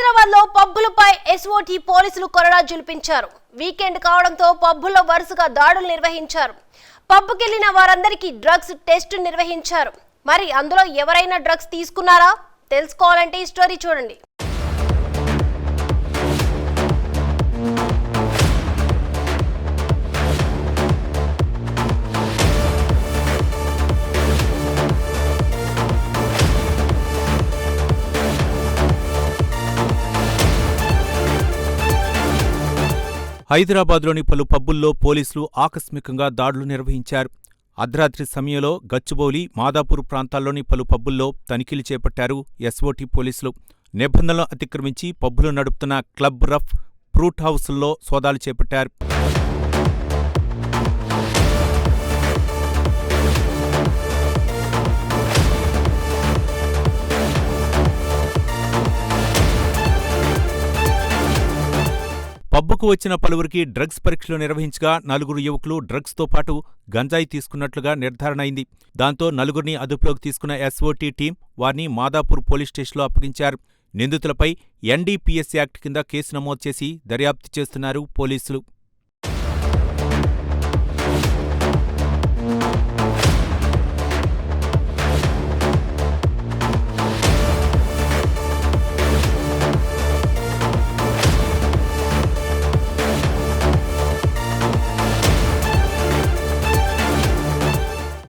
హైదరాబాద్ లో పబ్బులపై ఎస్ఓటీ పోలీసులు కొరడా జులిపించారు. వీకెండ్ కావడంతో పబ్బుల్లో వరుసగా దాడులు నిర్వహించారు. పబ్బుకెళ్లిన వారందరికీ డ్రగ్స్ టెస్ట్ నిర్వహించారు. మరి అందులో ఎవరైనా డ్రగ్స్ తీసుకున్నారా? తెలుసుకోవాలంటే ఈ స్టోరీ చూడండి. హైదరాబాద్లోని పలు పబ్బుల్లో పోలీసులు ఆకస్మికంగా దాడులు నిర్వహించారు. అర్ధరాత్రి సమయంలో గచ్చిబౌలి, మాదాపూర్ ప్రాంతాల్లోని పలు పబ్బుల్లో తనిఖీలు చేపట్టారు ఎస్ఓటీ పోలీసులు. నిబంధనలు అతిక్రమించి పబ్బులు నడుపుతున్న క్లబ్ రఫ్, ఫ్రూట్ హౌస్ల్లో సోదాలు చేపట్టారు. పబ్బుకు వచ్చిన పలువురికి డ్రగ్స్ పరీక్షలు నిర్వహించగా 4 యువకులు డ్రగ్స్తో పాటు గంజాయి తీసుకున్నట్లుగా నిర్ధారణ అయింది. దాంతో నలుగురిని అదుపులోకి తీసుకున్న ఎస్ఓటీ టీం వారిని మాదాపూర్ పోలీస్ స్టేషన్లో అప్పగించారు. నిందితులపై ఎన్డీపీఎస్ యాక్ట్ కింద కేసు నమోదు చేసి దర్యాప్తు చేస్తున్నారు పోలీసులు.